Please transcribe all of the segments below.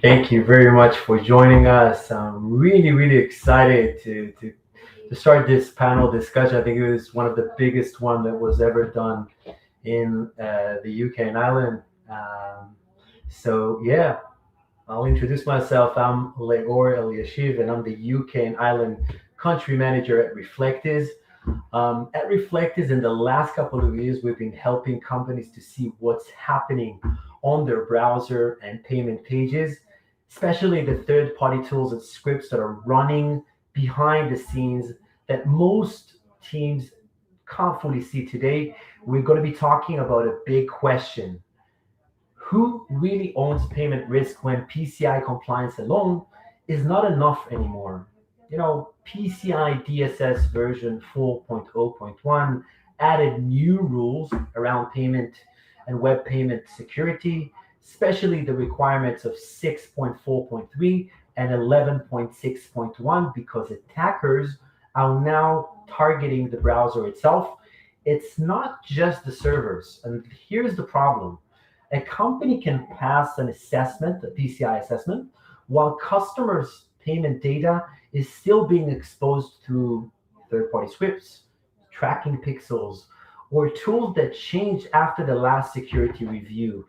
Thank you very much for joining us. I'm really excited to start this panel discussion. I think it was one of the biggest one that was ever done in the UK and Ireland. So yeah, I'll introduce myself. I'm Legor Eliashiv, and I'm the UK and Ireland country manager at Reflectiz. At Reflectiz, in the last couple of years, we've been helping companies to see what's happening on their browser and payment pages, especially the third-party tools and scripts that are running behind the scenes that most teams can't fully see today. We're going to be talking about a big question: who really owns payment risk when PCI compliance alone is not enough anymore? PCI DSS version 4.0.1 added new rules around payment and web payment security, especially the requirements of 6.4.3 and 11.6.1, because attackers are now targeting the browser itself. It's not just the servers. And here's the problem: a company can pass an assessment, a PCI assessment, while customers' payment data is still being exposed through third-party scripts, tracking pixels, or tools that changed after the last security review.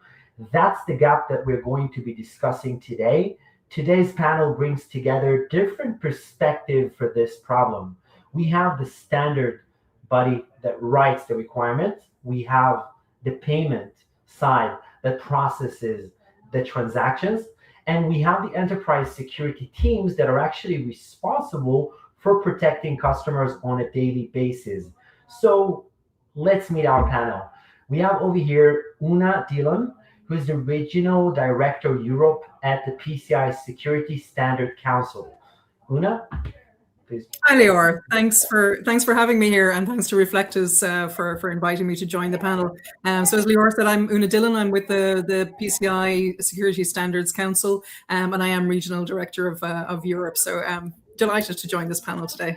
That's the gap that we're going to be discussing today. Today's panel brings together different perspectives for this problem. We have the standard body that writes the requirements. We have the payment side that processes the transactions. And we have the enterprise security teams that are actually responsible for protecting customers on a daily basis. So let's meet our panel. We have over here Una Dillon, who is the Regional Director Europe at the PCI Security Standards Council. Una, please. Hi, Lior. Thanks for having me here, and thanks to Reflectiz for inviting me to join the panel. So as Lior said, I'm Una Dillon. I'm with the PCI Security Standards Council, and I am Regional Director of Europe. So I'm delighted to join this panel today.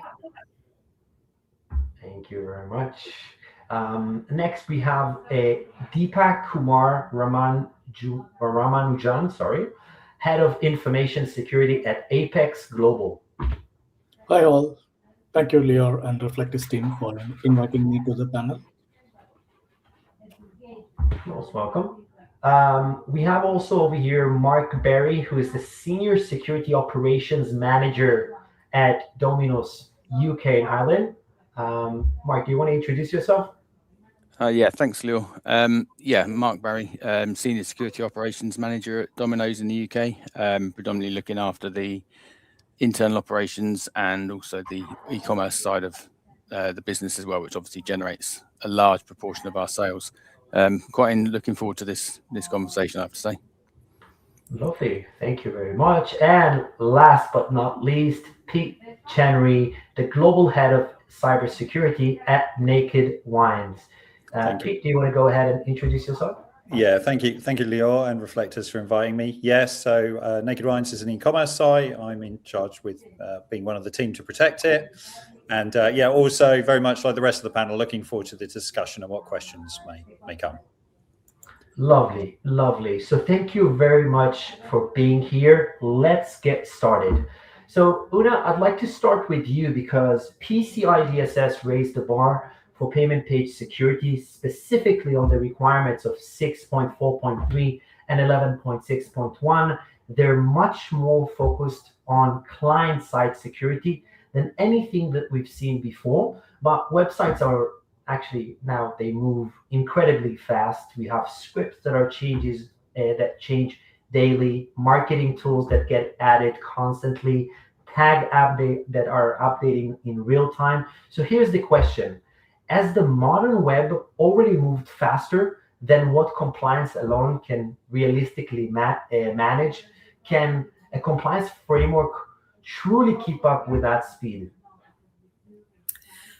Thank you very much. Next, we have Deepak Kumar Ramanujan, Head of Information Security at APEXX Global. Hi all. Thank you, Lior and Reflectiz team, for inviting me to the panel. Most welcome. We have also over here Mark Berry, who is the Senior Security Operations Manager at Domino UK and Ireland. Mark, do you want to introduce yourself? Yeah, thanks, Lior. Mark Barry, Senior Security Operations Manager at Domino's in the UK, predominantly looking after the internal operations and also the e-commerce side of the business as well, which obviously generates a large proportion of our sales. Quite looking forward to this conversation, I have to say. Lovely, thank you very much. And last but not least, Pete Chenery, the Global Head of Cybersecurity at Naked Wines. Pete, do you want to go ahead and introduce yourself? Yeah, thank you, Lior and Reflectiz for inviting me. Yes, so Naked Wines is an e-commerce site. I'm in charge with being one of the team to protect it. And also very much like the rest of the panel, looking forward to the discussion and what questions may come. Lovely. So thank you very much for being here. Let's get started. So Una, I'd like to start with you because PCI DSS raised the bar for payment page security, specifically on the requirements of 6.4.3 and 11.6.1. They're much more focused on client-side security than anything that we've seen before. But websites are actually now, they move incredibly fast. We have scripts that change daily, marketing tools that get added constantly, tag update that are updating in real time. So here's the question: as the modern web already moved faster than what compliance alone can realistically manage, can a compliance framework truly keep up with that speed?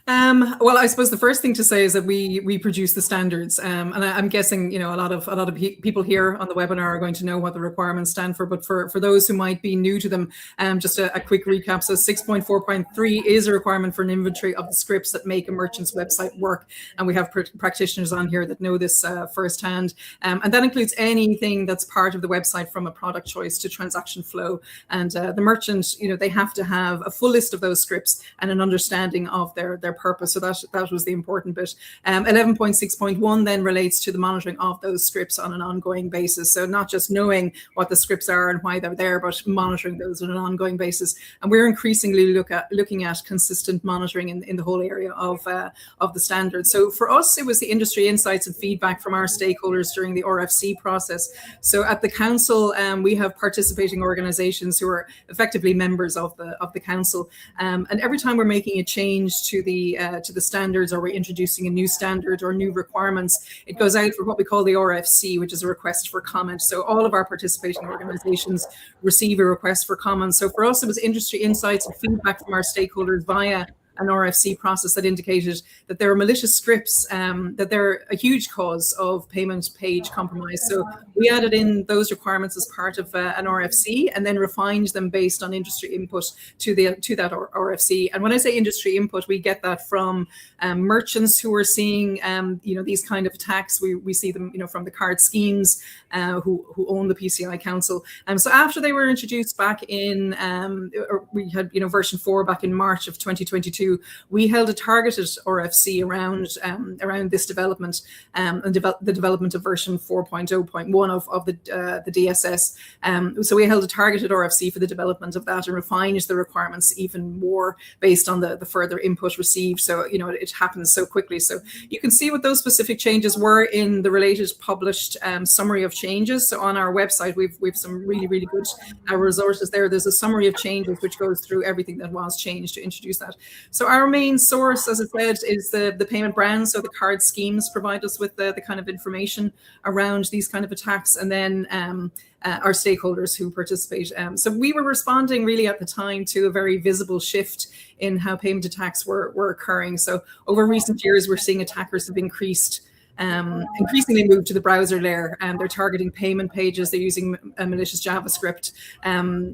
Well, I suppose the first thing to say is that we produce the standards, and I'm guessing a lot of people here on the webinar are going to know what the requirements stand for. But for those who might be new to them, just a quick recap. So 6.4.3 is a requirement for an inventory of the scripts that make a merchant's website work, and we have practitioners on here that know this firsthand. And that includes anything that's part of the website, from a product choice to transaction flow. And the merchant, they have to have a full list of those scripts and an understanding of their purpose. So that was the important bit. 11.6.1 then relates to the monitoring of those scripts on an ongoing basis. So not just knowing what the scripts are and why they're there, but monitoring those on an ongoing basis. And we're increasingly looking at consistent monitoring in the whole area of the standards. So for us, it was the industry insights and feedback from our stakeholders during the RFC process. So at the council, we have participating organizations who are effectively members of the council. And every time we're making a change to the standards, or we're introducing a new standard or new requirements, it goes out for what we call the RFC, which is a request for comment. So all of our participating organizations receive a request for comment. So for us, it was industry insights and feedback from our stakeholders via an RFC process that indicated that there are malicious scripts, that they're a huge cause of payment page compromise. So we added in those requirements as part of an RFC, and then refined them based on industry input to that RFC. And when I say industry input, we get that from merchants who are seeing these kind of attacks. We see them from the card schemes who own the PCI Council. So after they were introduced back in, we had version 4 back in March of 2022. We held a targeted RFC around this development and the development of version 4.0.1 of the DSS. So we held a targeted RFC for the development of that and refined the requirements even more based on the further input received. So it happens so quickly. So you can see what those specific changes were in the related published summary of changes. So on our website, we've some really good resources there. There's a summary of changes which goes through everything that was changed to introduce that. So our main source, as I said, is the payment brands. So the card schemes provide us with the kind of information around these kind of attacks, and then our stakeholders who participate. So we were responding really at the time to a very visible shift in how payment attacks were occurring. So over recent years, we're seeing attackers have increasingly moved to the browser layer, and they're targeting payment pages. They're using a malicious JavaScript.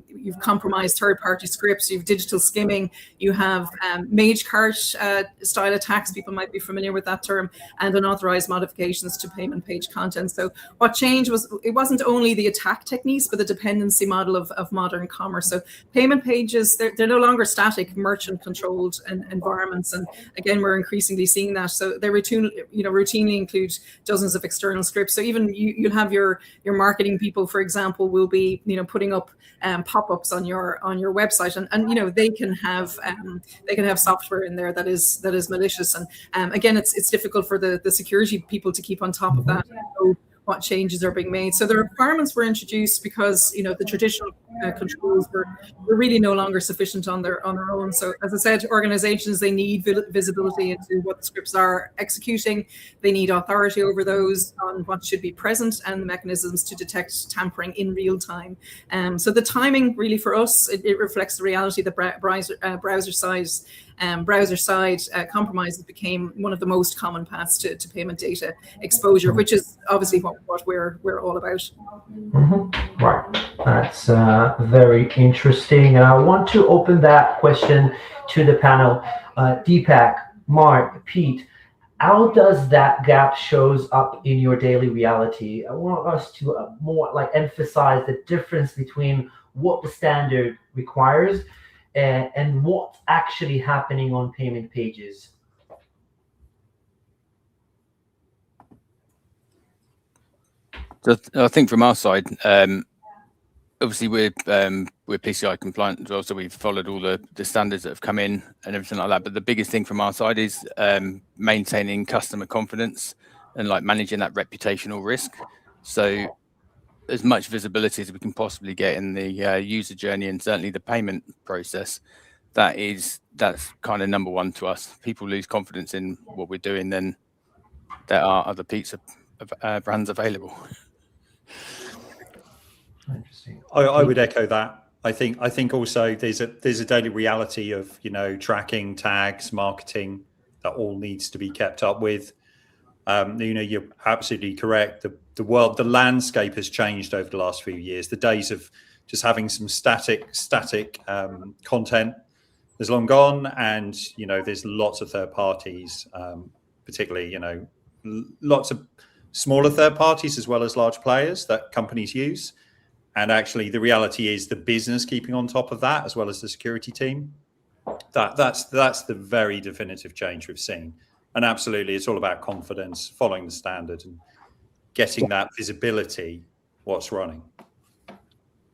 You've compromised third-party scripts. You've digital skimming. You have mage cart style attacks. People might be familiar with that term, and unauthorized modifications to payment page content. So what changed was it wasn't only the attack techniques, but the dependency model of modern commerce. So payment pages, they're no longer static merchant-controlled environments, and again, we're increasingly seeing that. So they routinely include dozens of external scripts. So even you'll have your marketing people, for example, will be putting up pop-ups on your website, and they can have software in there that is malicious. And again, it's difficult for the security people to keep on top of that. What changes are being made. So the requirements were introduced because the traditional controls were really no longer sufficient on their own. So as I said, organizations, they need visibility into what the scripts are executing. They need authority over those, on what should be present, and the mechanisms to detect tampering in real time. So the timing really for us, it reflects the reality that browser side compromises became one of the most common paths to payment data exposure, which is obviously what we're all about. Mm-hmm. Right, that's very interesting, and I want to open that question to the panel. Deepak, Mark, Pete, how does that gap shows up in your daily reality? I want us to more emphasize the difference between what the standard requires and what's actually happening on payment pages. So I think from our side, obviously we're PCI compliant as well, so we've followed all the standards that have come in and everything like that. But the biggest thing from our side is maintaining customer confidence and managing that reputational risk. So as much visibility as we can possibly get in the user journey, and certainly the payment process, that's kind of number one to us. People lose confidence in what we're doing, then there are other pizza brands available. Interesting. I would echo that. I think also there's a daily reality of tracking, tags, marketing, that all needs to be kept up with. You're absolutely correct. The landscape has changed over the last few years. The days of just having some static content is long gone, and there's lots of third parties, particularly lots of smaller third parties as well as large players that companies use. And actually, the reality is the business keeping on top of that, as well as the security team. That's the very definitive change we've seen. And absolutely, it's all about confidence, following the standard, and getting that visibility, what's running.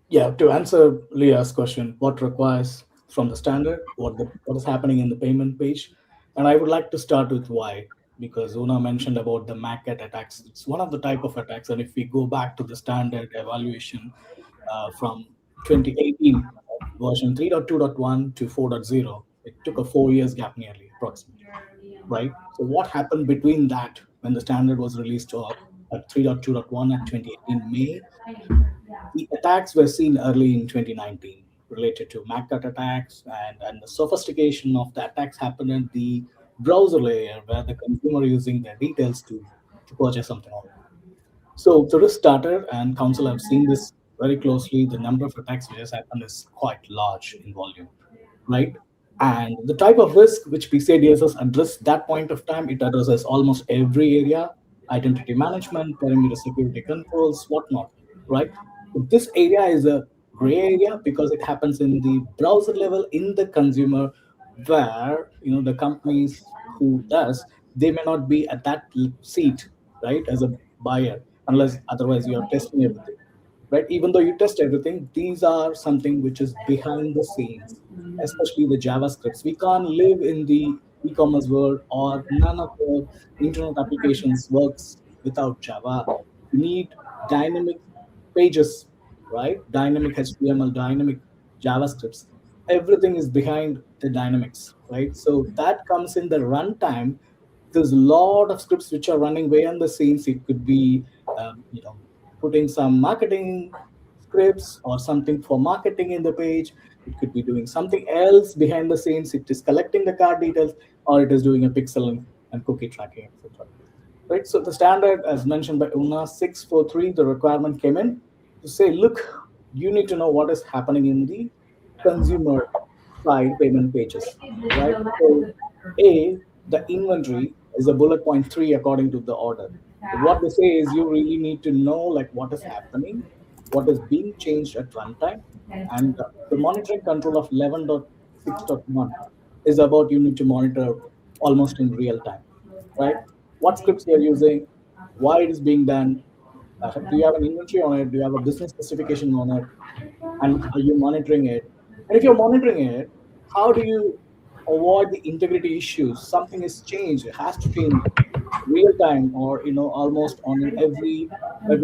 Yeah, to answer Leah's question, what requires from the standard, what is happening in the payment page, and I would like to start with why, because Una mentioned about the MACAT attacks. It's one of the type of attacks, and if we go back to the standard evaluation from 2018, version 3.2.1 to 4.0, it took a 4 years gap nearly, approximately, right? So what happened between that when the standard was released at 3.2.1 at 2018 May? The attacks were seen early in 2019 related to MACAT attacks, and the sophistication of the attacks happened at the browser layer where the consumer using their details to purchase something online. So the risk started, and Council have seen this very closely. The number of attacks which has happened is quite large in volume, right? And the type of risk which PCI DSS addressed that point of time, it addresses almost every area: identity management, perimeter security controls, whatnot, right? But this area is a gray area because it happens in the browser level in the consumer, where the companies who does, they may not be at that seat, right, as a buyer, unless otherwise you are testing everything, right? Even though you test everything, these are something which is behind the scenes, especially the JavaScripts. We can't live in the e-commerce world, or none of the internet applications works without Java. You need dynamic pages, right? Dynamic HTML, dynamic JavaScripts. Everything is behind the dynamics, right? So that comes in the runtime. There's a lot of scripts which are running behind the scenes. It could be, putting some marketing scripts or something for marketing in the page. It could be doing something else behind the scenes. It is collecting the card details, or it is doing a pixel and cookie tracking, etc. Right. So the standard, as mentioned by Una, 643, the requirement came in to say, look, you need to know what is happening in the consumer side payment pages, right? So the inventory is a bullet point 3 according to the order. But what they say is you really need to know like what is happening, what is being changed at runtime, and the monitoring control of 11.6.1 is about you need to monitor almost in real time, right? What scripts you're using, why it is being done, do you have an inventory on it, do you have a business specification on it, and are you monitoring it? And if you're monitoring it, how do you avoid the integrity issues? Something is changed, it has to change real time, or almost on every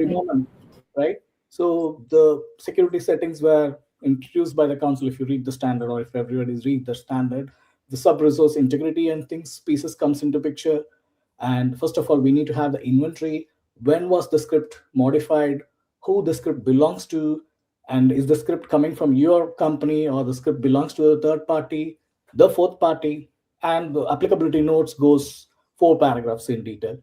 moment, right? So the security settings were introduced by the council. If you read the standard, or if everybody's read the standard, the sub-resource integrity and things pieces comes into picture. And first of all, we need to have the inventory. When was the script modified? Who the script belongs to? And is the script coming from your company, or the script belongs to a third party, the fourth party? And the applicability notes goes 4 paragraphs in detail.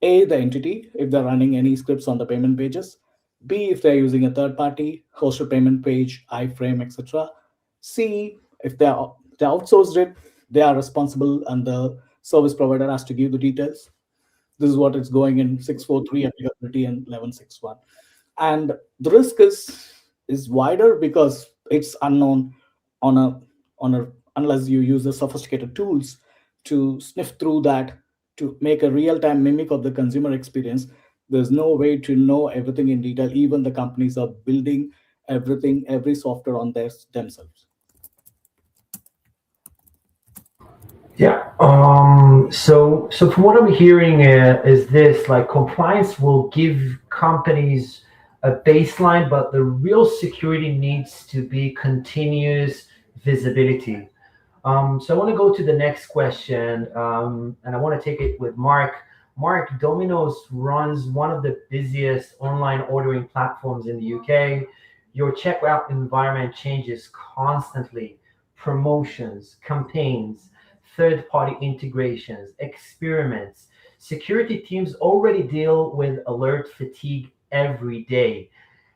A, the entity, if they're running any scripts on the payment pages. B, if they're using a third party, hosted payment page, iframe, etc. C, if they outsourced it, they are responsible, and the service provider has to give the details. This is what it's going in 643 applicability and 1161. And the risk is wider because it's unknown unless you use the sophisticated tools to sniff through that to make a real-time mimic of the consumer experience. There's no way to know everything in detail. Even the companies are building everything, every software on themselves. Yeah. So from what I'm hearing is this, like, compliance will give companies a baseline, but the real security needs to be continuous visibility. So I want to go to the next question, and I want to take it with Mark. Mark, Domino's runs one of the busiest online ordering platforms in the UK. Your checkout environment changes constantly. Promotions, campaigns, third-party integrations, experiments. Security teams already deal with alert fatigue every day.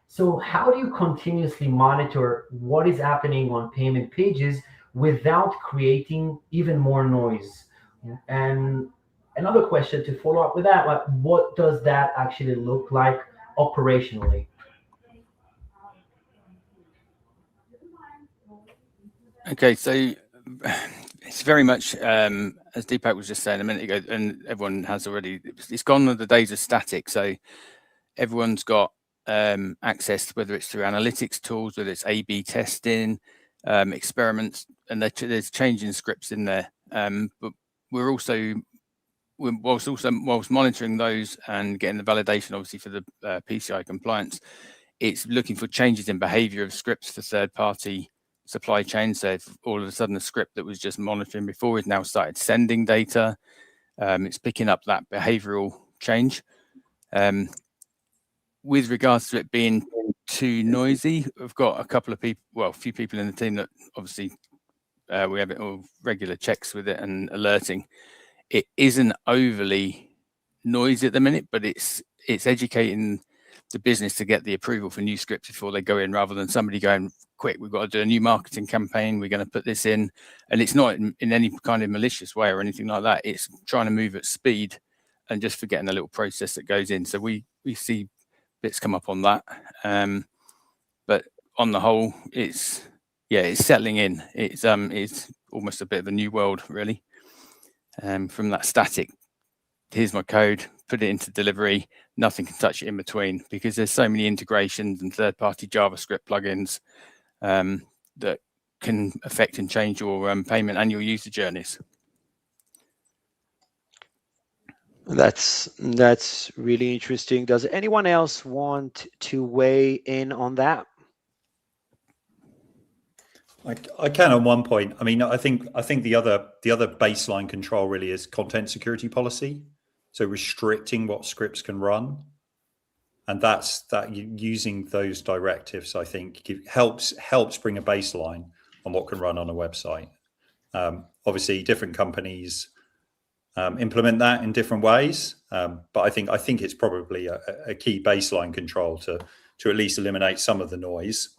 So how do you continuously monitor what is happening on payment pages without creating even more noise? And another question to follow up with that, like, what does that actually look like operationally? Okay, so it's very much as Deepak was just saying a minute ago, and everyone has already. It's gone with the days of static. So everyone's got access, whether it's through analytics tools, whether it's A/B testing, experiments, and there's changing scripts in there. But we're also whilst monitoring those and getting the validation, obviously for the PCI compliance, it's looking for changes in behavior of scripts for third-party supply chain. So if all of a sudden a script that was just monitoring before is now started sending data, it's picking up that behavioral change. With regards to it being too noisy, we've got a couple of people, well, a few people in the team that obviously we have it all regular checks with it and alerting. It isn't overly noisy at the minute, but it's educating the business to get the approval for new scripts before they go in, rather than somebody going, quick, we've got to do a new marketing campaign, we're going to put this in. And it's not in any kind of malicious way or anything like that. It's trying to move at speed and just forgetting a little process that goes in. So we see bits come up on that. But on the whole, it's settling in. It's almost a bit of a new world, really. From that static, here's my code, put it into delivery, nothing can touch it in between, because there's so many integrations and third-party JavaScript plugins that can affect and change your payment and your user journeys. That's really interesting. Does anyone else want to weigh in on that? I can on one point. I mean, I think the other baseline control really is content security policy. So restricting what scripts can run, and that using those directives, I think helps bring a baseline on what can run on a website. Obviously, different companies implement that in different ways, but I think it's probably a key baseline control to at least eliminate some of the noise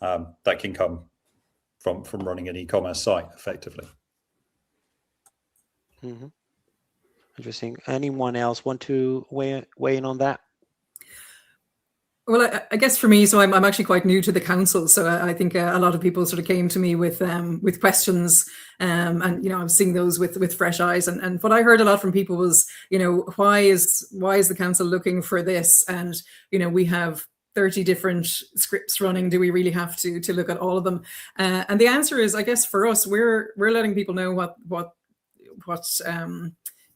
that can come from running an e-commerce site effectively. Mm-hmm. Interesting. Anyone else want to weigh in on that? Well, I guess for me, so I'm actually quite new to the council, so I think a lot of people sort of came to me with questions, and I'm seeing those with fresh eyes. And what I heard a lot from people was, why is the council looking for this? And we have 30 different scripts running. Do we really have to look at all of them? And the answer is, I guess for us, we're letting people know what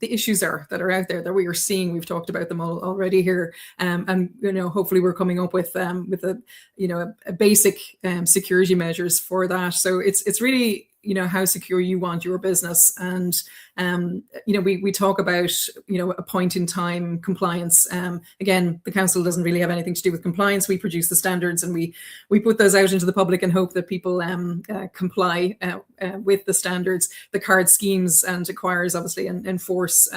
the issues are that are out there that we are seeing. We've talked about them all already here, and hopefully we're coming up with a basic security measures for that. So it's really how secure you want your business, and we talk about a point in time compliance. Again, the council doesn't really have anything to do with compliance. We produce the standards and we put those out into the public and hope that people comply with the standards. The card schemes and acquirers obviously enforce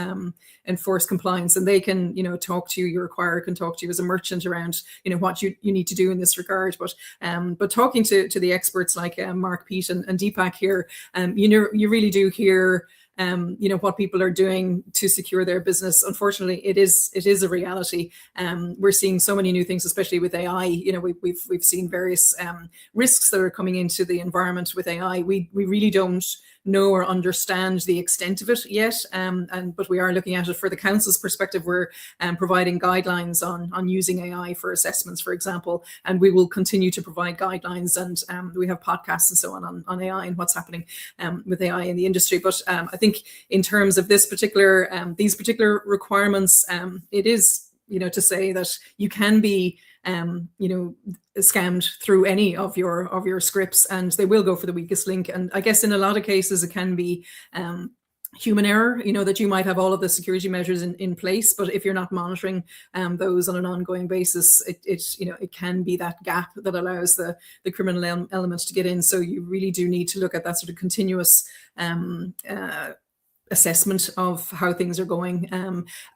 compliance, and they can talk to you. Your acquirer can talk to you as a merchant around what you need to do in this regard. But talking to the experts like Mark, Pete, and Deepak here, you really do hear what people are doing to secure their business. Unfortunately, it is a reality. We're seeing so many new things, especially with AI. We've seen various risks that are coming into the environment with AI. We really don't know or understand the extent of it yet, but we are looking at it. For the council's perspective, we're providing guidelines on using AI for assessments, for example, and we will continue to provide guidelines, and we have podcasts and so on AI and what's happening with AI in the industry. But I think in terms of these particular requirements, it is to say that you can be scammed through any of your scripts, and they will go for the weakest link. And I guess in a lot of cases it can be human error, that you might have all of the security measures in place, but if you're not monitoring those on an ongoing basis, it can be that gap that allows the criminal element to get in. So you really do need to look at that sort of continuous assessment of how things are going.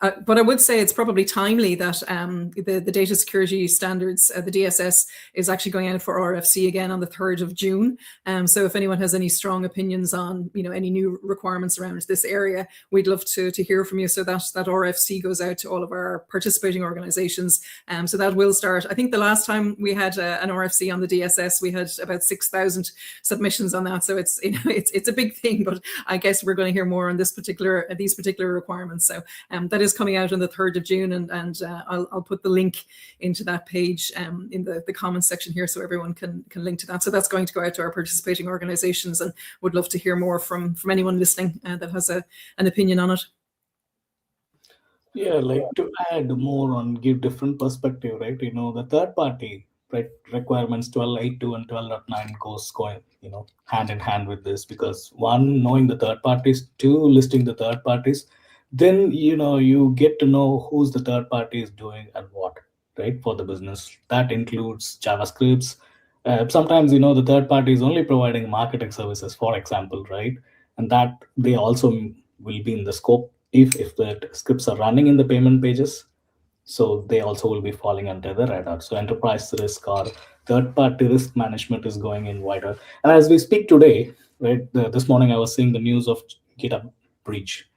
But I would say it's probably timely that the Data Security Standards, the DSS, is actually going out for RFC again on the 3rd of June. So if anyone has any strong opinions on any new requirements around this area, we'd love to hear from you, so that RFC goes out to all of our participating organizations. So that will start. I think the last time we had an RFC on the DSS, we had about 6,000 submissions on that. So it's a big thing, but I guess we're going to hear more on these particular requirements. So that is coming out on the 3rd of June, and I'll put the link into that page in the comments section here, so everyone can link to that. So that's going to go out to our participating organizations, and would love to hear more from anyone listening that has an opinion on it. Yeah, like to add more on, give different perspective, right? The third party, right, requirements 12.8.2 and 12.9 goes going, hand in hand with this, because one, knowing the third parties, two, listing the third parties, then you get to know who's the third party is doing and what, right, for the business. That includes JavaScripts. Sometimes the third party is only providing marketing services, for example, right, and that they also will be in the scope if the scripts are running in the payment pages. So they also will be falling under the radar. So enterprise risk or third-party risk management is going in wider. And as we speak today, right, this morning I was seeing the news of GitHub breach,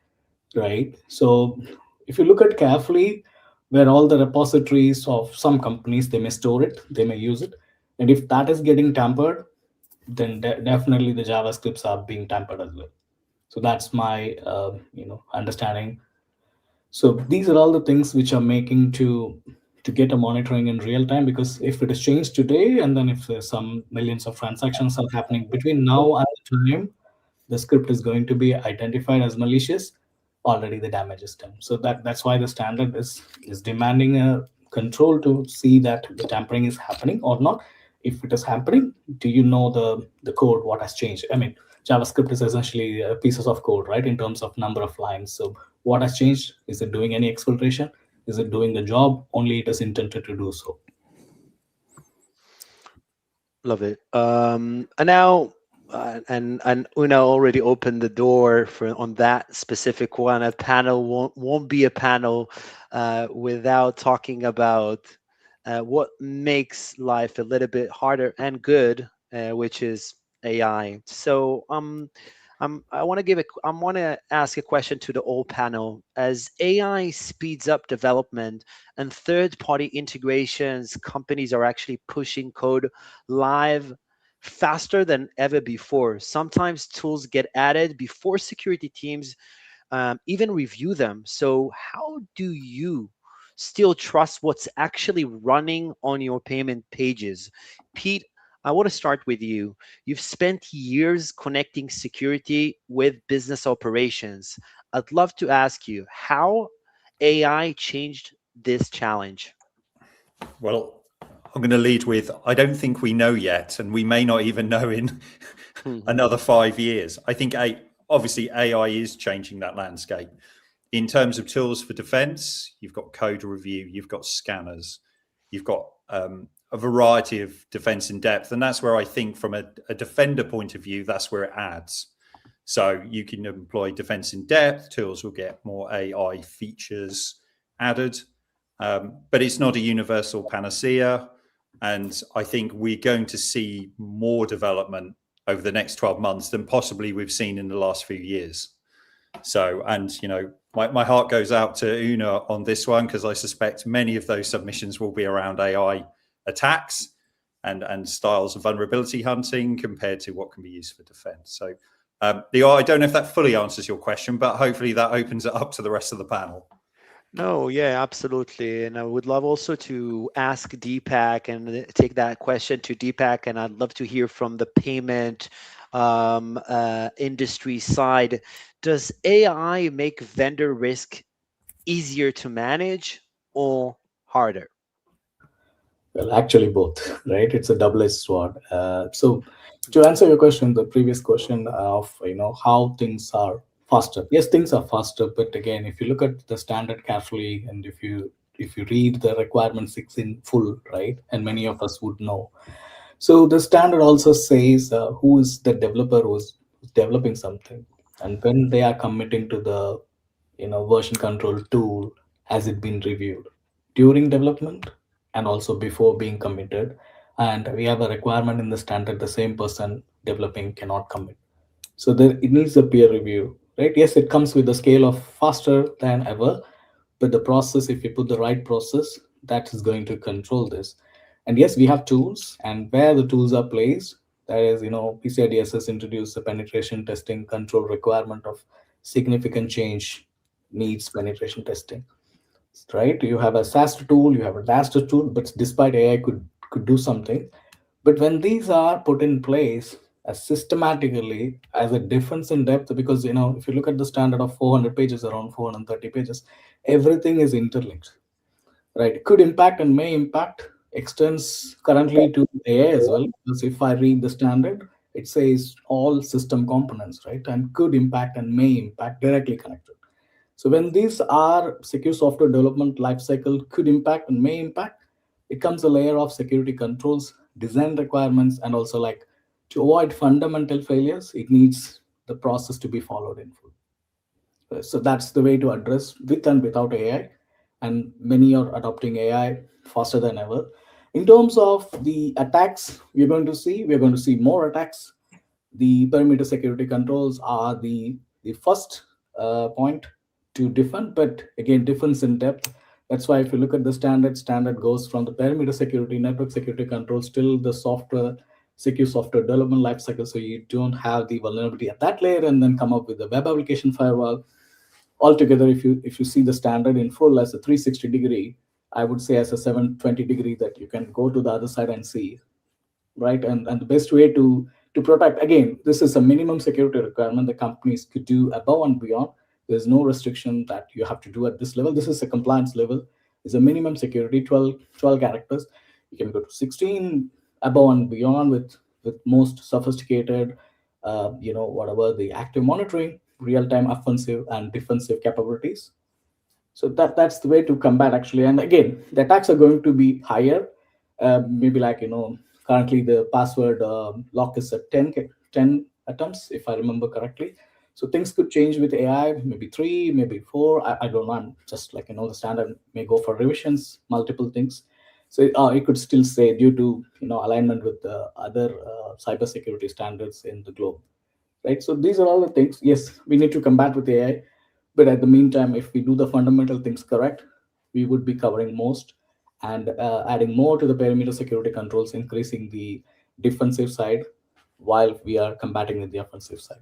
right? So if you look at carefully, where all the repositories of some companies, they may store it, they may use it. And if that is getting tampered, then definitely the JavaScripts are being tampered as well. So that's my understanding. So these are all the things which are making to get a monitoring in real time, because if it is changed today, and then if there's some millions of transactions are happening between now and the time the script is going to be identified as malicious, already the damage is done. So that's why the standard is demanding a control to see that the tampering is happening or not. If it is happening, do you know the code, what has changed? I mean, JavaScript is essentially pieces of code, right, in terms of number of lines. So what has changed? Is it doing any exfiltration? Is it doing the job? Only it is intended to do so. Love it. And now, and Una already opened the door on that specific one. A panel won't be a panel without talking about what makes life a little bit harder and good, which is AI. So I want to ask a question to the whole panel. As AI speeds up development and third-party integrations, companies are actually pushing code live faster than ever before. Sometimes tools get added before security teams even review them. So how do you still trust what's actually running on your payment pages? Pete, I want to start with you. You've spent years connecting security with business operations. I'd love to ask you how AI changed this challenge. Well, I'm going to lead with, I don't think we know yet, and we may not even know in another 5 years. I think obviously AI is changing that landscape. In terms of tools for defense, you've got code review, you've got scanners, you've got a variety of defense in depth. And that's where I think from a defender point of view, that's where it adds. So you can employ defense in depth, tools will get more AI features added, but it's not a universal panacea. And I think we're going to see more development over the next 12 months than possibly we've seen in the last few years. So, and, my heart goes out to Una on this one, because I suspect many of those submissions will be around AI attacks and styles of vulnerability hunting compared to what can be used for defense. So I don't know if that fully answers your question, but hopefully that opens it up to the rest of the panel. No, yeah, absolutely. And I would love also to ask Deepak and take that question to Deepak. And I'd love to hear from the payment industry side. Does AI make vendor risk easier to manage or harder? Well, actually both, right? It's a double-edged sword. So to answer your question, the previous question of how things are faster. Yes, things are faster, but again, if you look at the standard carefully, and if you read the requirements in full, right, and many of us would know. So the standard also says who is the developer who's developing something, and when they are committing to the version control tool, has it been reviewed during development and also before being committed. And we have a requirement in the standard: the same person developing cannot commit. So there, it needs a peer review, right? Yes, it comes with a scale of faster than ever, but the process, if you put the right process, that is going to control this. And yes, we have tools, and where the tools are placed, that is, PCI DSS introduced the penetration testing control requirement of significant change needs penetration testing, right? You have a SAST tool, you have a DAST tool, but despite AI could do something, but when these are put in place as systematically as a difference in depth, because if you look at the standard of 400 pages, around 430 pages, everything is interlinked, right? It could impact and may impact, extends currently to AI as well. Because if I read the standard, it says all system components, right? And could impact and may impact directly connected. So when these are secure software development lifecycle could impact and may impact, it comes a layer of security controls, design requirements, and also like to avoid fundamental failures, it needs the process to be followed in full. So that's the way to address with and without AI. And many are adopting AI faster than ever. In terms of the attacks, we're going to see more attacks. The perimeter security controls are the first point to defend, but again, difference in depth. That's why if you look at the standard goes from the perimeter security, network security controls, till the secure software development lifecycle. So you don't have the vulnerability at that layer, and then come up with the web application firewall. Altogether, if you see the standard in full as a 360-degree, I would say as a 720-degree, that you can go to the other side and see, right? And the best way to protect, again, this is a minimum security requirement the companies could do above and beyond. There's no restriction that you have to do at this level. This is a compliance level. It's a minimum security, 12 characters. You can go to 16 above and beyond with most sophisticated whatever the active monitoring, real-time offensive and defensive capabilities. So that's the way to combat, actually. And again, the attacks are going to be higher. Maybe like currently the password lock is at 10 attempts, if I remember correctly. So things could change with AI, maybe 3, maybe 4. I don't know. I'm just like, the standard may go for revisions, multiple things. So it could still say due to alignment with the other cybersecurity standards in the globe, right? So these are all the things. Yes, we need to combat with AI, but at the meantime, if we do the fundamental things correct, we would be covering most and adding more to the perimeter security controls, increasing the defensive side while we are combating with the offensive side.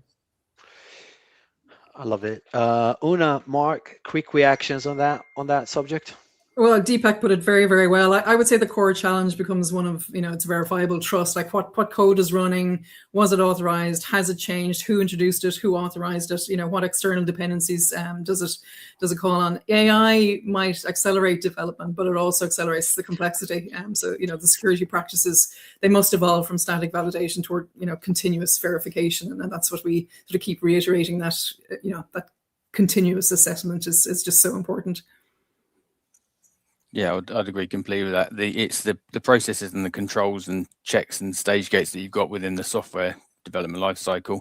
I love it. Una, Mark, quick reactions on that subject? Well, Deepak put it very, very well. I would say the core challenge becomes one of, it's verifiable trust. Like what code is running? Was it authorized? Has it changed? Who introduced it? Who authorized it? What external dependencies does it call on? AI might accelerate development, but it also accelerates the complexity. So, the security practices, they must evolve from static validation toward, continuous verification. And that's what we sort of keep reiterating, that, that continuous assessment is just so important. Yeah, I'd agree completely with that. It's the processes and the controls and checks and stage gates that you've got within the software development lifecycle.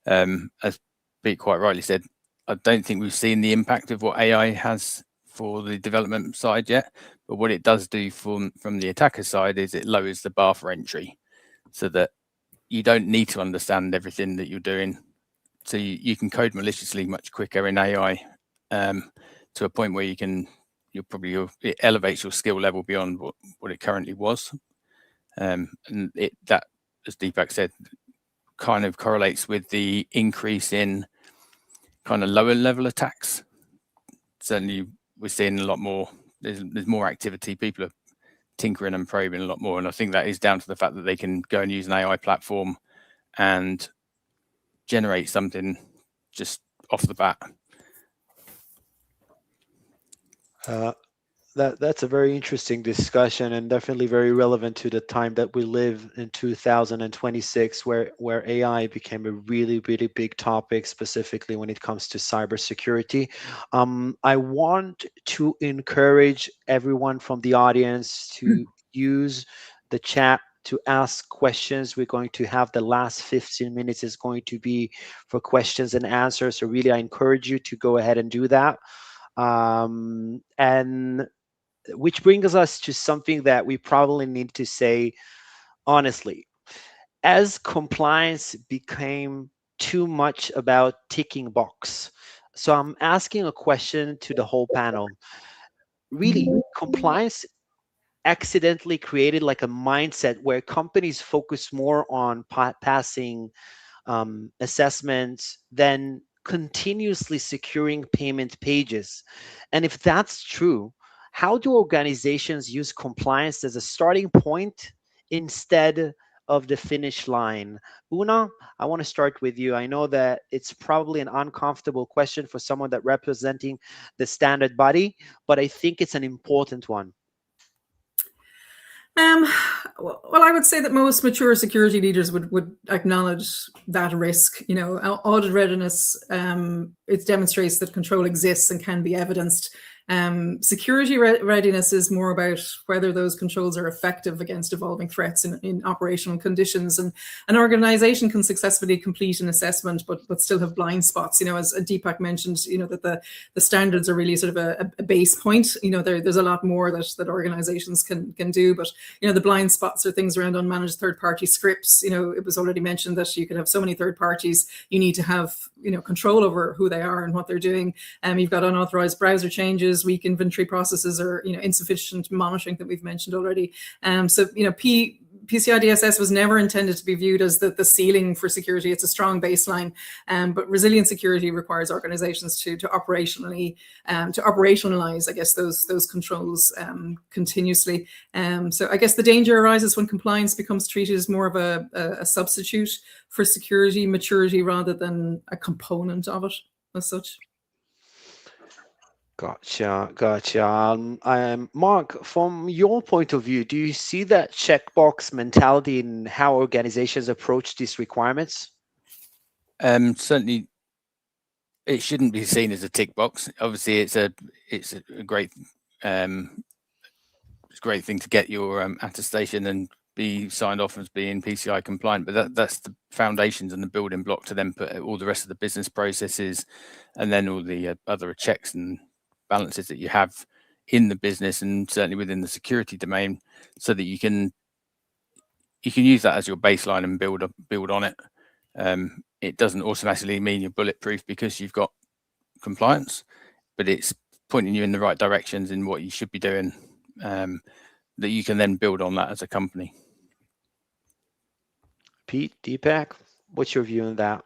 As Pete quite rightly said, I don't think we've seen the impact of what AI has for the development side yet. But what it does do from the attacker side is it lowers the bar for entry, so that you don't need to understand everything that you're doing. So you can code maliciously much quicker in AI, to a point where it elevates your skill level beyond what it currently was. And that, as Deepak said, kind of correlates with the increase in kind of lower level attacks. Certainly we're seeing a lot more, there's more activity. People are tinkering and probing a lot more. And I think that is down to the fact that they can go and use an AI platform and generate something just off the bat. That's a very interesting discussion and definitely very relevant to the time that we live in 2026, where AI became a really, really big topic, specifically when it comes to cybersecurity. I want to encourage everyone from the audience to use the chat to ask questions. We're going to have the last 15 minutes is going to be for questions and answers. So really, I encourage you to go ahead and do that. And which brings us to something that we probably need to say honestly. As compliance became too much about ticking box, so I'm asking a question to the whole panel. Really, compliance accidentally created like a mindset where companies focus more on passing assessments than continuously securing payment pages. And if that's true, how do organizations use compliance as a starting point instead of the finish line? Una, I want to start with you. I know that it's probably an uncomfortable question for someone that representing the standard body, but I think it's an important one. Well, I would say that most mature security leaders would acknowledge that risk. Audit readiness, it demonstrates that control exists and can be evidenced. Security readiness is more about whether those controls are effective against evolving threats in operational conditions. And an organization can successfully complete an assessment, but still have blind spots. As Deepak mentioned, that the standards are really sort of a base point. There's a lot more that organizations can do, but the blind spots are things around unmanaged third-party scripts. It was already mentioned that you could have so many third parties. You need to have control over who they are and what they're doing. You've got unauthorized browser changes, weak inventory processes, or insufficient monitoring that we've mentioned already. PCI DSS was never intended to be viewed as the ceiling for security. It's a strong baseline, but resilient security requires organizations to operationalize, I guess, those controls continuously. So I guess the danger arises when compliance becomes treated as more of a substitute for security maturity rather than a component of it as such. Gotcha. Mark, from your point of view, do you see that checkbox mentality in how organizations approach these requirements? Certainly, it shouldn't be seen as a tick box. Obviously, it's a great thing to get your attestation and be signed off as being PCI compliant, but that's the foundations and the building block to then put all the rest of the business processes and then all the other checks and balances that you have in the business and certainly within the security domain, so that you can use that as your baseline and build on it. It doesn't automatically mean you're bulletproof because you've got compliance, but it's pointing you in the right directions in what you should be doing, that you can then build on that as a company. Pete, Deepak, what's your view on that?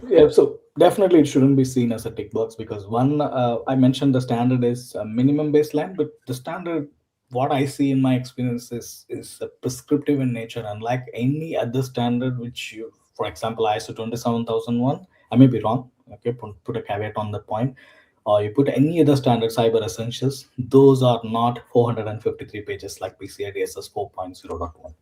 Yeah, so definitely it shouldn't be seen as a tick box, because one, I mentioned the standard is a minimum baseline, but the standard, what I see in my experience is prescriptive in nature, unlike any other standard which you, for example, ISO 27001, I may be wrong, okay, put a caveat on that point, or you put any other standard, cyber essentials, those are not 453 pages like PCI DSS 4.0.1,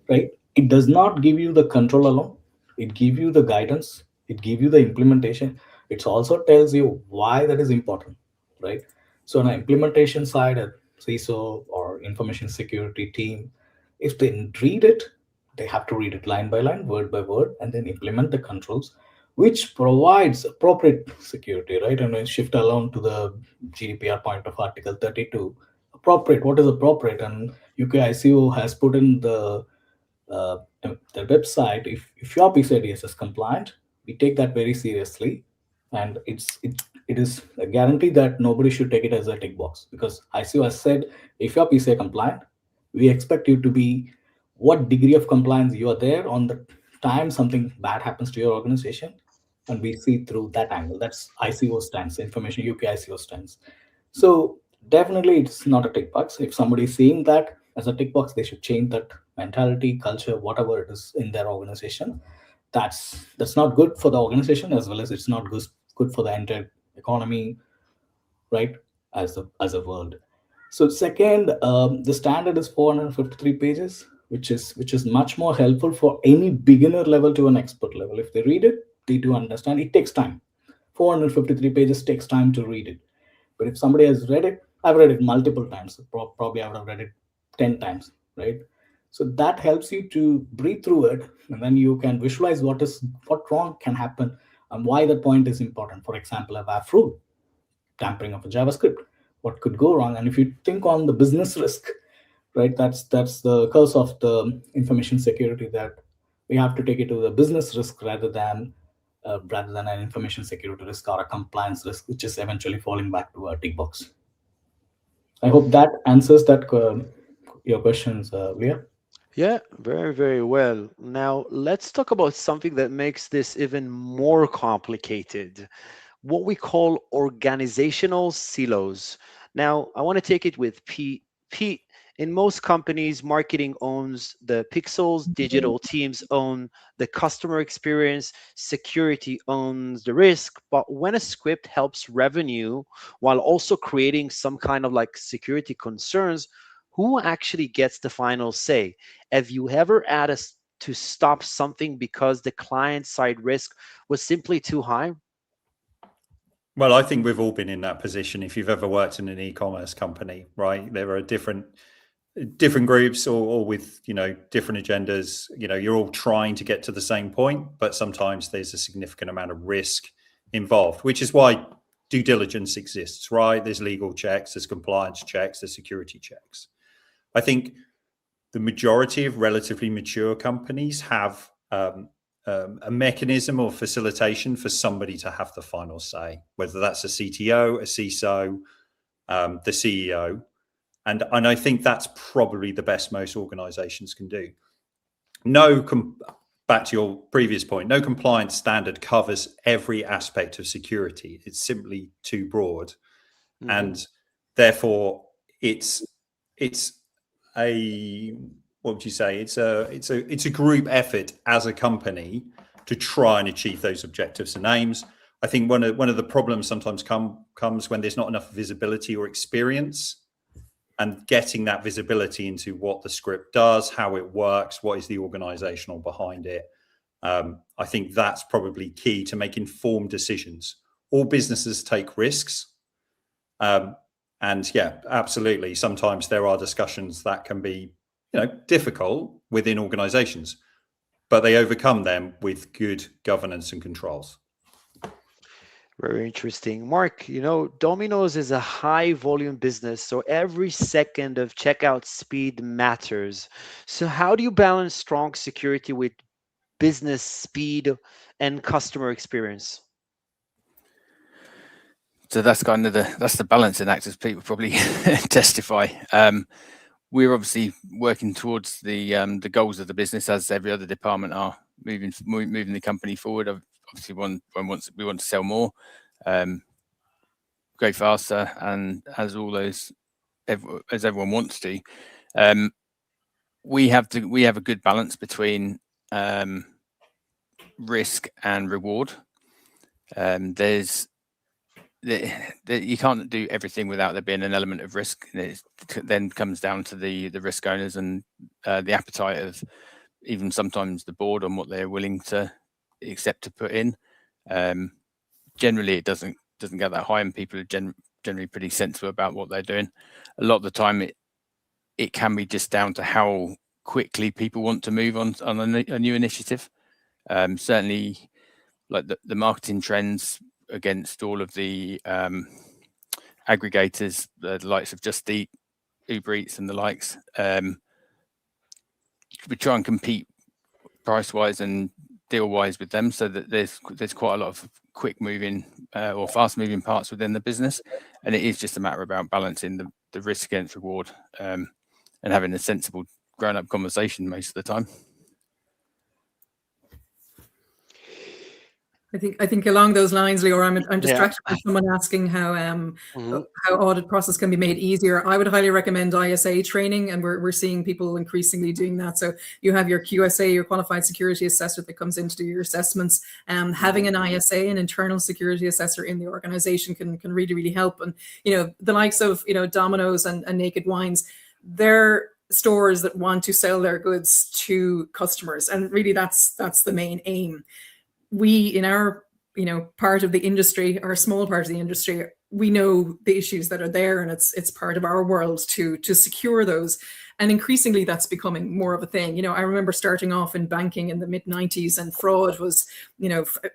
right? It does not give you the control alone. It gives you the guidance. It gives you the implementation. It also tells you why that is important, right? So on an implementation side, a CISO or information security team, if they read it, they have to read it line by line, word by word, and then implement the controls, which provides appropriate security, right? And I shift along to the GDPR point of Article 32. Appropriate, what is appropriate? And UK ICO has put in the website, if your PCI DSS is compliant, we take that very seriously, and it is a guarantee that nobody should take it as a tick box, because ICO has said, if you're PCI compliant, we expect you to be what degree of compliance you are there on the time something bad happens to your organization, and we see through that angle. That's ICO stance, information UK ICO stance. So definitely it's not a tick box. If somebody is seeing that as a tick box, they should change that mentality, culture, whatever it is in their organization. That's not good for the organization, as well as it's not good for the entire economy, right, as a world. So second, the standard is 453 pages, which is much more helpful for any beginner level to an expert level. If they read it, they do understand. It takes time. 453 pages takes time to read it. But if somebody has read it, I've read it multiple times. Probably I would have read it 10 times, right? So that helps you to breathe through it, and then you can visualize what wrong can happen and why that point is important. For example, a WAF rule, tampering of a JavaScript, what could go wrong? And if you think on the business risk, right, that's the curse of the information security, that we have to take it to the business risk rather than an information security risk or a compliance risk, which is eventually falling back to a tick box. I hope that answers your questions, Leah. Yeah, very, very well. Now, let's talk about something that makes this even more complicated, what we call organizational silos. Now, I want to take it with Pete. Pete, in most companies, marketing owns the pixels, digital teams own the customer experience, security owns the risk. But when a script helps revenue while also creating some kind of like security concerns, who actually gets the final say? Have you ever asked to stop something because the client side risk was simply too high? Well, I think we've all been in that position. If you've ever worked in an e-commerce company, right? There are different groups or with, different agendas. You're all trying to get to the same point, but sometimes there's a significant amount of risk involved, which is why due diligence exists, right? There's legal checks, there's compliance checks, there's security checks. I think the majority of relatively mature companies have a mechanism or facilitation for somebody to have the final say, whether that's a CTO, a CISO, the CEO. And I think that's probably the best most organizations can do. Back to your previous point, no compliance standard covers every aspect of security. It's simply too broad. Mm-hmm. And therefore it's a, what would you say? It's a group effort as a company to try and achieve those objectives and aims. I think one of the problems sometimes comes when there's not enough visibility or experience, and getting that visibility into what the script does, how it works, what is the organizational behind it. I think that's probably key to make informed decisions. All businesses take risks. And yeah, absolutely. Sometimes there are discussions that can be, difficult within organizations, but they overcome them with good governance and controls. Very interesting. Mark, Domino's is a high volume business, so every second of checkout speed matters. So how do you balance strong security with business speed and customer experience? So that's kind of the balancing act, as people probably testify. We're obviously working towards the goals of the business, as every other department are, moving the company forward. Obviously, we want to sell more, go faster, and as everyone wants to. We have a good balance between risk and reward. You can't do everything without there being an element of risk. It then comes down to the risk owners and the appetite of even sometimes the board on what they're willing to accept to put in. Generally, it doesn't get that high, and people are generally pretty sensible about what they're doing. A lot of the time, it can be just down to how quickly people want to move on a new initiative. Certainly, like the marketing trends against all of the aggregators, the likes of Just Eat, Uber Eats, and the likes. We try and compete price-wise and deal-wise with them, so that there's quite a lot of quick-moving or fast-moving parts within the business, and it is just a matter about balancing the risk against reward and having a sensible, grown-up conversation most of the time. I think along those lines, Leo, I'm distracted Yeah. by someone asking how Mhm. how audit process can be made easier. I would highly recommend ISA training, and we're seeing people increasingly doing that. So you have your QSA, your Qualified Security Assessor, that comes in to do your assessments. Having an ISA, an internal security assessor in the organization, can really, really help. And the likes of Domino's and Naked Wines, they're stores that want to sell their goods to customers, and really that's the main aim. We, in our part of the industry, our small part of the industry, we know the issues that are there, and it's part of our world to secure those. And increasingly that's becoming more of a thing. I remember starting off in banking in the mid-90s, and fraud was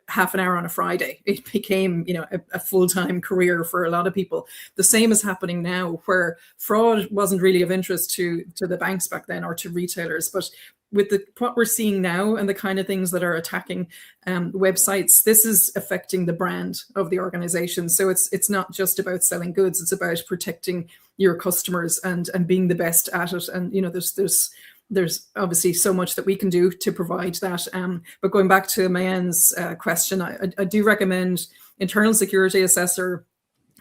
half an hour on a Friday. It became a full-time career for a lot of people. The same is happening now, where fraud wasn't really of interest to the banks back then, or to retailers, but with what we're seeing now and the kind of things that are attacking websites, this is affecting the brand of the organization. So it's not just about selling goods; it's about protecting your customers and being the best at it. And there's obviously so much that we can do to provide that. But going back to Mayen's question, I do recommend internal security assessor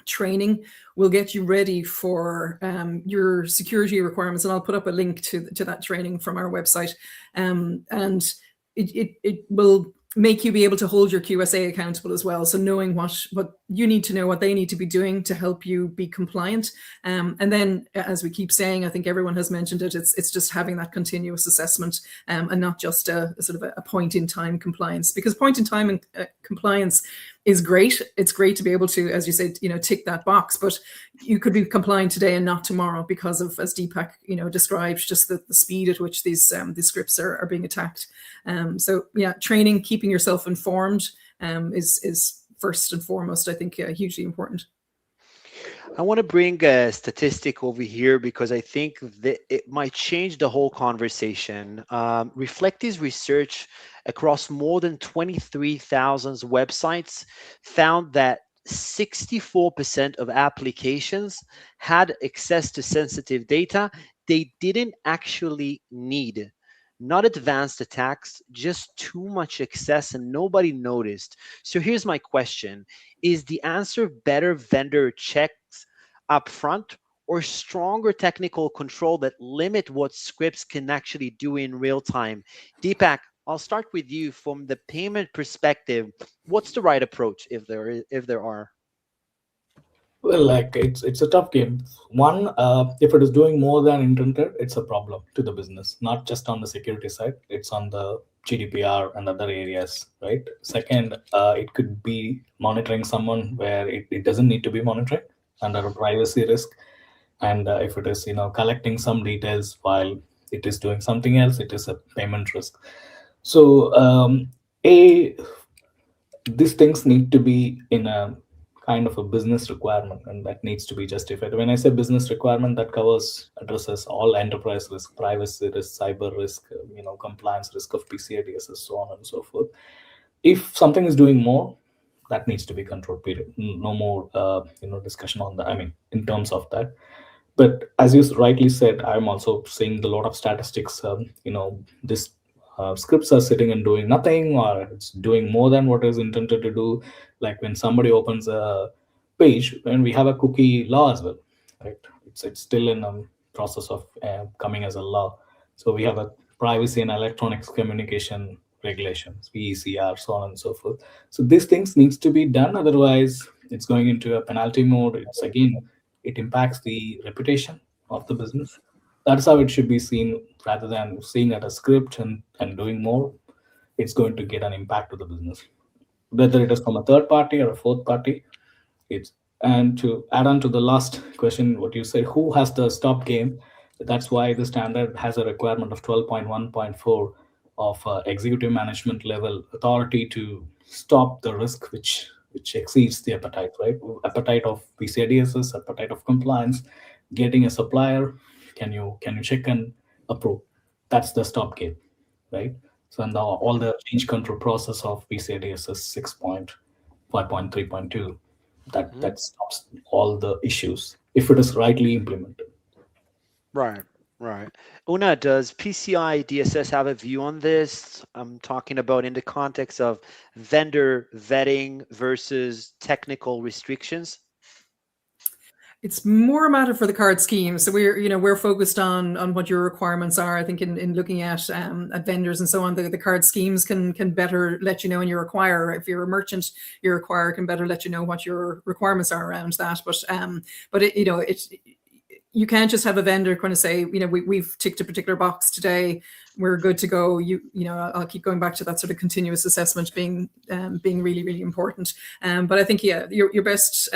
training. Will get you ready for your security requirements, and I'll put up a link to that training from our website. And it will make you be able to hold your QSA accountable as well. So knowing what you need to know, what they need to be doing to help you be compliant. And then, as we keep saying, I think everyone has mentioned it, it's just having that continuous assessment, and not just a sort of a point in time compliance, because point in time compliance is great. It's great to be able to, as you said, tick that box, but you could be compliant today and not tomorrow because of, as Deepak, describes, just the speed at which these scripts are being attacked. So yeah, training, keeping yourself informed is first and foremost, I think, hugely important. I want to bring a statistic over here because I think that it might change the whole conversation. Reflectiz research across more than 23,000 websites found that 64% of applications had access to sensitive data they didn't actually need. Not advanced attacks, just too much access and nobody noticed. So here's my question. Is the answer better vendor checks up front, or stronger technical control that limit what scripts can actually do in real time? Deepak, I'll start with you. From the payment perspective, what's the right approach if there are? Well, it's a tough game. One, if it is doing more than intended, it's a problem to the business, not just on the security side. It's on the GDPR and other areas, right? Second, it could be monitoring someone where it doesn't need to be monitoring under a privacy risk. And if it is collecting some details while it is doing something else, it is a payment risk. So these things need to be in a kind of a business requirement, and that needs to be justified. When I say business requirement, that addresses all enterprise risk, privacy risk, cyber risk, compliance risk of PCI DSS, so on and so forth. If something is doing more, that needs to be controlled, period. No more discussion on that, in terms of that. But as you rightly said, I'm also seeing a lot of statistics. This scripts are sitting and doing nothing, or it's doing more than what is intended to do. Like when somebody opens a page, and we have a cookie law as well, right? It's still in a process of coming as a law. So we have a privacy and electronics communication regulations, PECR, so on and so forth. So these things needs to be done. Otherwise, it's going into a penalty mode. It impacts the reputation of the business. That's how it should be seen, rather than seeing at a script and doing more. It's going to get an impact to the business, whether it is from a third party or a fourth party. And to add on to the last question, what you said, who has the stop game? That's why the standard has a requirement of 12.1.4 of executive management level authority to stop the risk which exceeds the appetite, right? Appetite of PCI DSS, appetite of compliance, getting a supplier, can you check and approve? That's the stop game, right? So now all the change control process of PCI DSS 6.5.3.2, that stops all the issues if it is rightly implemented. Right. Right. Una, does PCI DSS have a view on this? I'm talking about in the context of vendor vetting versus technical restrictions. It's more a matter for the card scheme. So we're focused on what your requirements are. I think in looking at vendors and so on, the card schemes can better let you know, and your acquirer, if you're a merchant, your acquirer can better let you know what your requirements are around that. But you can't just have a vendor kind of say, we've ticked a particular box today, we're good to go. I'll keep going back to that sort of continuous assessment being really, really important. But I think, your best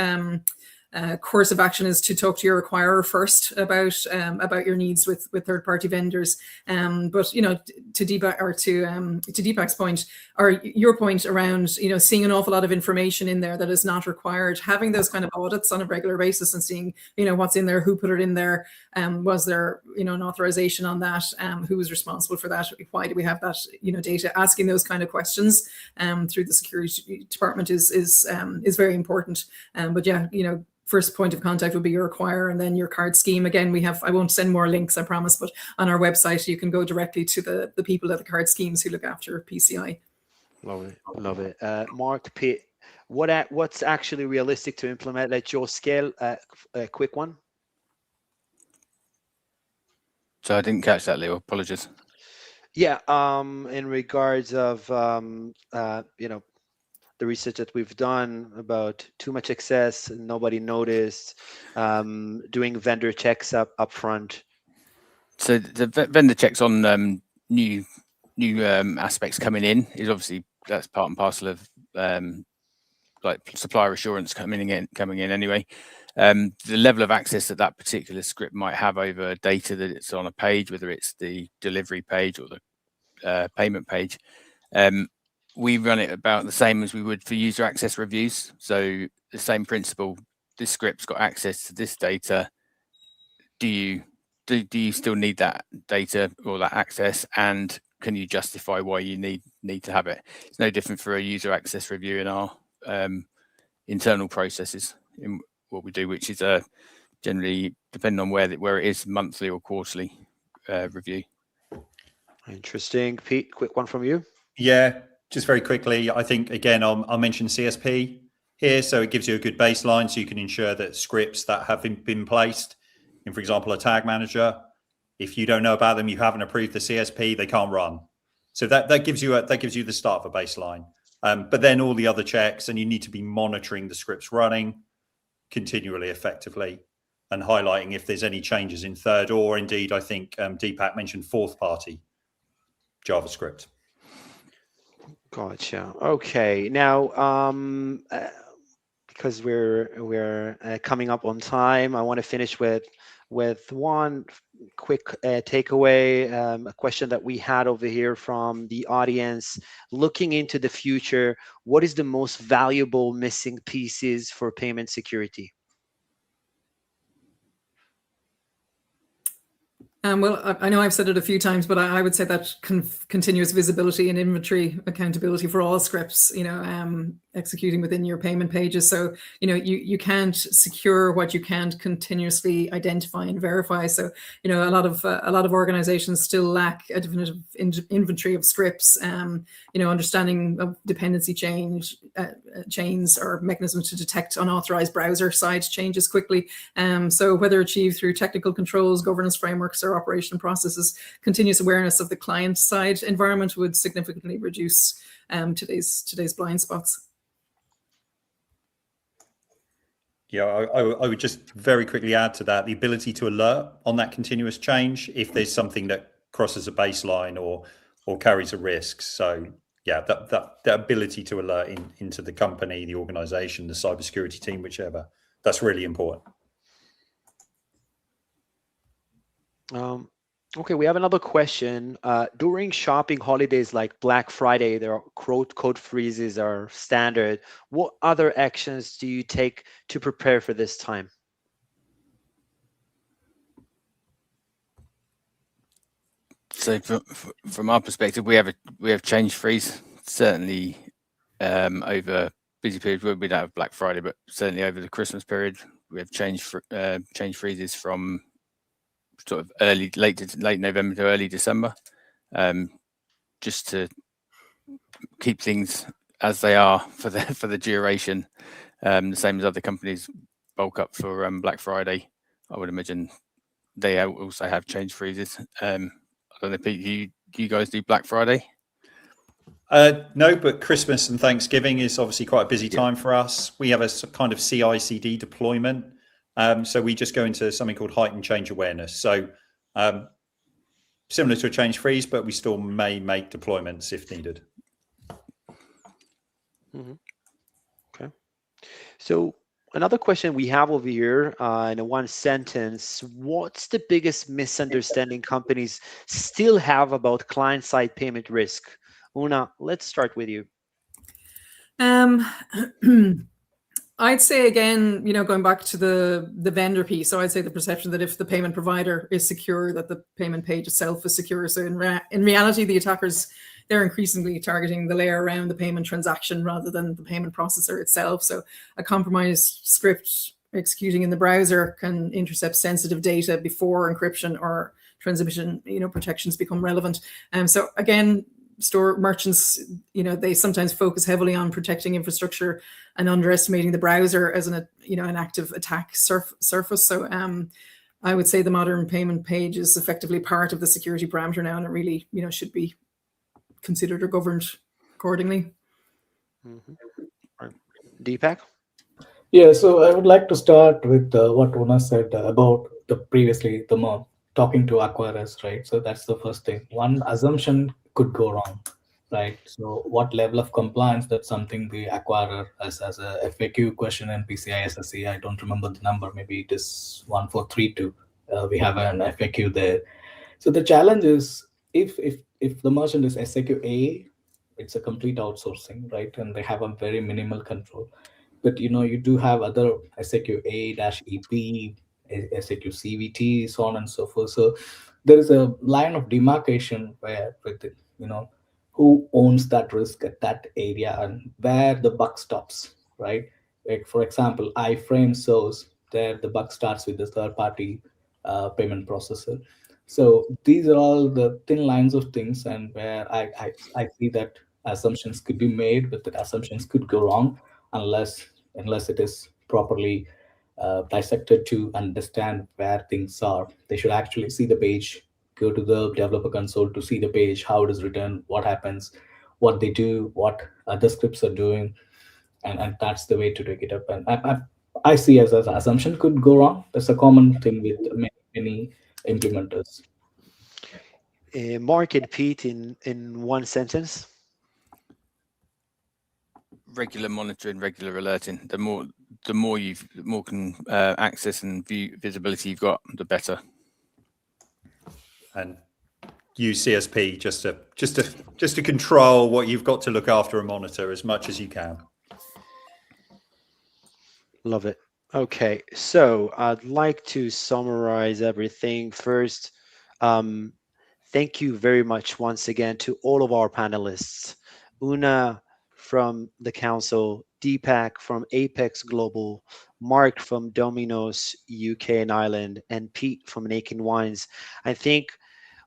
course of action is to talk to your acquirer first about your needs with third-party vendors. But to Deepak's point, or your point around seeing an awful lot of information in there that is not required, having those kind of audits on a regular basis and seeing what's in there, who put it in there, was there an authorization on that, who was responsible for that, why do we have that data, asking those kind of questions through the security department is very important. But first point of contact would be your acquirer, and then your card scheme. Again, I won't send more links, I promise, but on our website, you can go directly to the people at the card schemes who look after PCI. Love it. Mark, Pete, what's actually realistic to implement at your scale? A quick one. So I didn't catch that, Leo. Apologies. Yeah. In regards of the research that we've done about too much excess, nobody noticed, doing vendor checks up front. So the vendor checks on new aspects coming in is obviously, that's part and parcel of like supplier assurance coming in anyway. The level of access that particular script might have over data that it's on a page, whether it's the delivery page or the payment page, we run it about the same as we would for user access reviews. So the same principle, this script's got access to this data. Do you still need that data or that access, and can you justify why you need to have it? It's no different for a user access review in our internal processes in what we do, which is generally, depending on where it is, monthly or quarterly review. Interesting. Pete, quick one from you. Yeah, just very quickly, I think, again, I'll mention CSP here. So it gives you a good baseline so you can ensure that scripts that have been placed in, for example, a tag manager, if you don't know about them, you haven't approved the CSP, they can't run. So that gives you the start of a baseline. But then all the other checks, and you need to be monitoring the scripts running continually, effectively, and highlighting if there's any changes in third, or indeed, I think Deepak mentioned fourth party JavaScript. Gotcha. Okay. Now, because we're coming up on time, I want to finish with one quick takeaway, a question that we had over here from the audience. Looking into the future, what is the most valuable missing pieces for payment security? Well, I know I've said it a few times, but I would say that continuous visibility and inventory accountability for all scripts, executing within your payment pages. So, you can't secure what you can't continuously identify and verify. So, a lot of organizations still lack a definitive inventory of scripts, understanding of dependency chains or mechanisms to detect unauthorized browser side changes quickly. So whether achieved through technical controls, governance frameworks, or operation processes, continuous awareness of the client side environment would significantly reduce today's blind spots. Yeah, I would just very quickly add to that the ability to alert on that continuous change if there's something that crosses a baseline or carries a risk. So yeah, that ability to alert into the company, the organization, the cybersecurity team, whichever, that's really important. Okay, we have another question. During shopping holidays like Black Friday, there are code freezes are standard. What other actions do you take to prepare for this time? So from our perspective, we have change freeze, certainly over busy periods. We don't have Black Friday, but certainly over the Christmas period, we have change freezes from sort of late November to early December, just to keep things as they are for the duration. The same as other companies bulk up for Black Friday. I would imagine they also have change freezes. I don't know, Pete, do you guys do Black Friday? No, but Christmas and Thanksgiving is obviously quite a busy time for us. We have a kind of CI/CD deployment. So we just go into something called heightened change awareness. So similar to a change freeze, but we still may make deployments if needed. Mm-hmm. Okay. So another question we have over here in a one sentence, what's the biggest misunderstanding companies still have about client-side payment risk? Una, let's start with you. I'd say again, going back to the vendor piece. So I'd say the perception that if the payment provider is secure, that the payment page itself is secure. So in reality, the attackers, they're increasingly targeting the layer around the payment transaction rather than the payment processor itself. So a compromised script executing in the browser can intercept sensitive data before encryption or transmission, protections become relevant. So again, store merchants, they sometimes focus heavily on protecting infrastructure and underestimating the browser as an active attack surface. So I would say the modern payment page is effectively part of the security parameter now, and it really, should be considered or governed accordingly. Mm-hmm. Right. Deepak? Yeah, so I would like to start with what Una said about previously talking to acquirers, right? So that's the first thing. One assumption could go wrong, right? So what level of compliance, that's something the acquirer as a FAQ question in PCI SSE, I don't remember the number, maybe it is 1432. We have an FAQ there. So the challenge is if the merchant is SAQ-A, it's a complete outsourcing, right? And they have a very minimal control. But you do have other SAQ-A-EP, SAQ-CVT, so on and so forth. So there is a line of demarcation where who owns that risk at that area and where the buck stops, right? Like for example, iframe shows there the buck starts with the third-party payment processor. So these are all the thin lines of things, and where I see that assumptions could be made, but the assumptions could go wrong unless it is properly dissected to understand where things are. They should actually see the page, go to the developer console to see the page, how it is written, what happens, what they do, what other scripts are doing, and that's the way to take it up. And I see as an assumption could go wrong. That's a common thing with many implementers. Mark and Pete in one sentence. Regular monitoring, regular alerting. The more can access and visibility you've got, the better. And use CSP just to control what you've got to look after and monitor as much as you can. Love it. Okay, so I'd like to summarize everything first. Thank you very much once again to all of our panelists. Una from the council, Deepak from APEXX Global, Mark from Domino's UK and Ireland, and Pete from Naked Wines. I think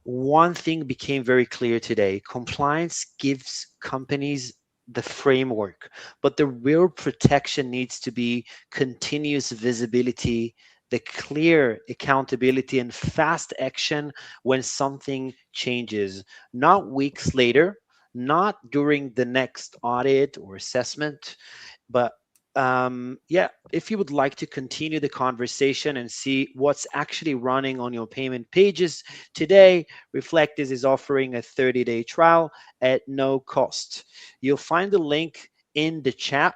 one thing became very clear today. Compliance gives companies the framework, but the real protection needs to be continuous visibility, the clear accountability and fast action when something changes, not weeks later, not during the next audit or assessment, but if you would like to continue the conversation and see what's actually running on your payment pages today, Reflectiz is offering a 30-day trial at no cost. You'll find the link in the chat.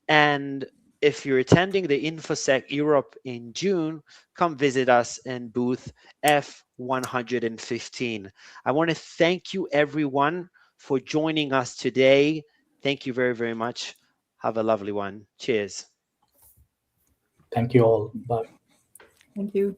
And if you're attending the InfoSec Europe in June, come visit us in booth F115. I want to thank you everyone for joining us today. Thank you very, very much. Have a lovely one. Cheers. Thank you all. Bye. Thank you.